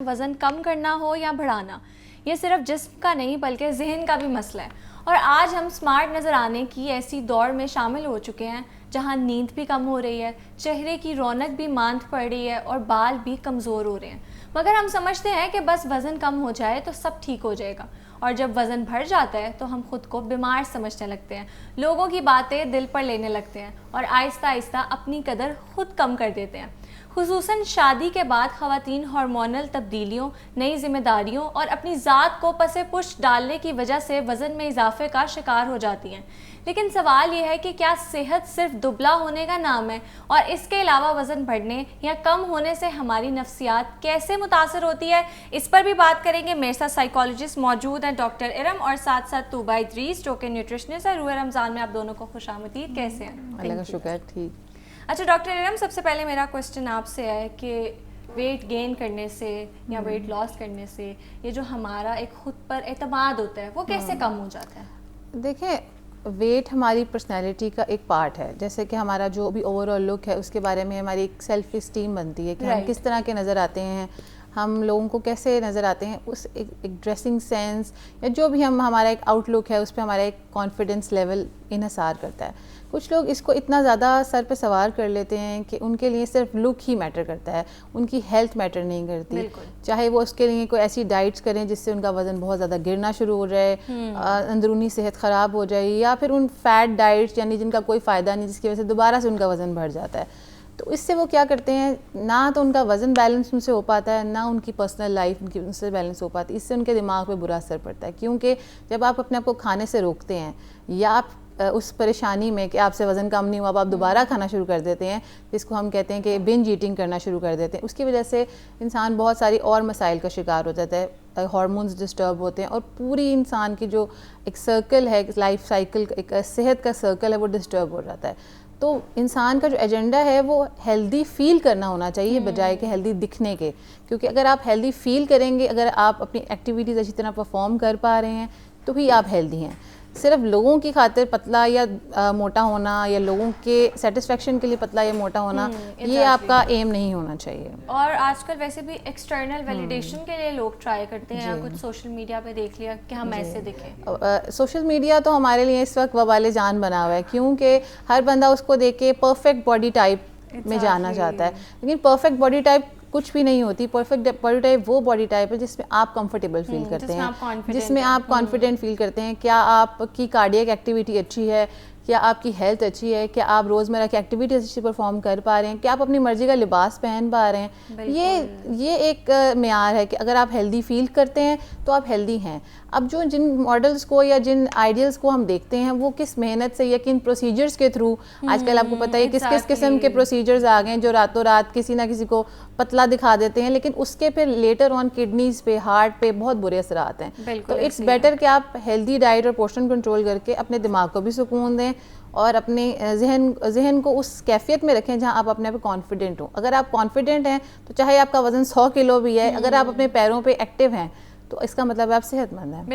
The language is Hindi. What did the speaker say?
वज़न कम करना हो या बढ़ाना, ये सिर्फ जिस्म का नहीं बल्कि जहन का भी मसला है। और आज हम स्मार्ट नज़र आने की ऐसी दौड़ में शामिल हो चुके हैं जहां नींद भी कम हो रही है, चेहरे की रौनक भी मांद पड़ रही है और बाल भी कमज़ोर हो रहे हैं। मगर हम समझते हैं कि बस वज़न कम हो जाए तो सब ठीक हो जाएगा, और जब वज़न बढ़ जाता है तो हम खुद को बीमार समझने लगते हैं, लोगों की बातें दिल पर लेने लगते हैं और आहिस्ता आहिस्ता अपनी कदर खुद कम कर देते हैं। खुसूसन शादी के बाद ख़वातीन हार्मोनल तब्दीलियों, नई जिम्मेदारियों और अपनी ज़ात को पसे पुष्ट डालने की वजह से वज़न में इजाफे का शिकार हो जाती हैं। लेकिन सवाल यह है कि क्या सेहत सिर्फ दुबला होने का नाम है, और इसके अलावा वज़न बढ़ने या कम होने से हमारी नफ्सियात कैसे मुतासर होती है, इस पर भी बात करेंगे। मेरे साथ साइकोलॉजिस्ट मौजूद हैं डॉक्टर इरम, और साथ साथ तूबा इदरीस जो कि न्यूट्रिशनिस्ट है। रूह रमज़ान में आप दोनों को खुशामदीद। कैसे हैं? अल्लाह का शुक्र, ठीक। अच्छा डॉक्टर इरम, सबसे पहले मेरा क्वेश्चन आपसे है कि वेट गेन करने से या वेट लॉस करने से ये जो हमारा एक खुद पर एतमाद होता है वो कैसे कम हो जाता है? देखिए, वेट हमारी पर्सनैलिटी का एक पार्ट है। जैसे कि हमारा जो भी ओवरऑल लुक है उसके बारे में हमारी एक सेल्फ इस्टीम बनती है कि हम किस तरह के नज़र आते हैं, हम लोगों को कैसे नज़र आते हैं, उस एक ड्रेसिंग सेंस या जो भी हमारा एक आउटलुक है उस पर हमारा एक कॉन्फिडेंस लेवल इन्हिसार करता है। कुछ लोग इसको इतना ज़्यादा सर पे सवार कर लेते हैं कि उनके लिए सिर्फ लुक ही मैटर करता है, उनकी हेल्थ मैटर नहीं करती। चाहे वो उसके लिए कोई ऐसी डाइट्स करें जिससे उनका वज़न बहुत ज़्यादा गिरना शुरू हो जाए, अंदरूनी सेहत ख़राब हो जाए, या फिर उन फैट डाइट्स यानी जिनका कोई फ़ायदा नहीं, जिसकी वजह से दोबारा से उनका वज़न बढ़ जाता है। तो इससे वो क्या करते हैं, ना तो उनका वज़न बैलेंस उनसे हो पाता है, ना उनकी पर्सनल लाइफ उनकी उनसे बैलेंस हो पाती है। इससे उनके दिमाग पे बुरा असर पड़ता है, क्योंकि जब आप अपने आप को खाने से रोकते हैं या आप उस परेशानी में कि आपसे वज़न कम नहीं हुआ, आप दोबारा खाना शुरू कर देते हैं, जिसको हम कहते हैं कि बिंज ईटिंग करना शुरू कर देते हैं, उसकी वजह से इंसान बहुत सारी और मसाइल का शिकार हो जाता है। हार्मोन्स डिस्टर्ब होते हैं और पूरी इंसान की जो एक सर्कल है, लाइफ साइकिल, एक सेहत का सर्कल है, वो डिस्टर्ब हो जाता है। तो इंसान का जो एजेंडा है वो हेल्दी फील करना होना चाहिए बजाय कि हेल्दी दिखने के, क्योंकि अगर आप हेल्दी फील करेंगे, अगर आप अपनी एक्टिविटीज़ अच्छी तरह परफॉर्म कर पा रहे हैं तो ही आप हेल्दी हैं। सिर्फ लोगों की खातिर पतला या मोटा होना या लोगों के सेटिस्फेक्शन के लिए पतला या मोटा होना, ये आपका एम नहीं होना चाहिए। और आजकल वैसे भी एक्सटर्नल वैलिडेशन के लिए लोग ट्राई करते हैं, या कुछ सोशल मीडिया पे देख लिया कि हम ऐसे दिखें। सोशल मीडिया तो हमारे लिए इस वक्त वबाले जान बना हुआ है, क्योंकि हर बंदा उसको देख के परफेक्ट बॉडी टाइप में जाना चाहता है। लेकिन परफेक्ट बॉडी टाइप कुछ भी नहीं होती। परफेक्ट बॉडी टाइप वो बॉडी टाइप है जिसमें आप कंफर्टेबल फील करते हैं, जिसमें आप कॉन्फिडेंट फील करते हैं। क्या आपकी कार्डियक एक्टिविटी अच्छी है, क्या आपकी हेल्थ अच्छी है, क्या आप रोज़मर्रा की एक्टिविटीज अच्छी परफॉर्म कर पा रहे हैं, क्या आप अपनी मर्जी का लिबास पहन पा रहे हैं। ये एक मेयार है कि अगर आप हेल्दी फील करते हैं तो आप हेल्दी हैं। अब जो जिन मॉडल्स को या जिन आइडियल्स को हम देखते हैं वो किस मेहनत से या किन प्रोसीजर्स के थ्रू, आजकल आपको पता है किस किस किस्म के प्रोसीजर्स आ गए हैं जो रातों रात किसी ना किसी को पतला दिखा देते हैं, लेकिन उसके फिर लेटर ऑन किडनीज पे, हार्ट पे बहुत बुरे असर आते हैं। तो इट्स बेटर कि आप हेल्दी डाइट और पोर्शन कंट्रोल करके अपने दिमाग को भी सुकून दें और अपने जहन को उस कैफियत में रखें जहां आप अपने पे कॉन्फिडेंट हो। अगर आप कॉन्फिडेंट हैं तो चाहे आपका वज़न 100 किलो भी है, अगर आप अपने पैरों पे एक्टिव हैं तो इसका मतलब आप सेहतमंद हैं।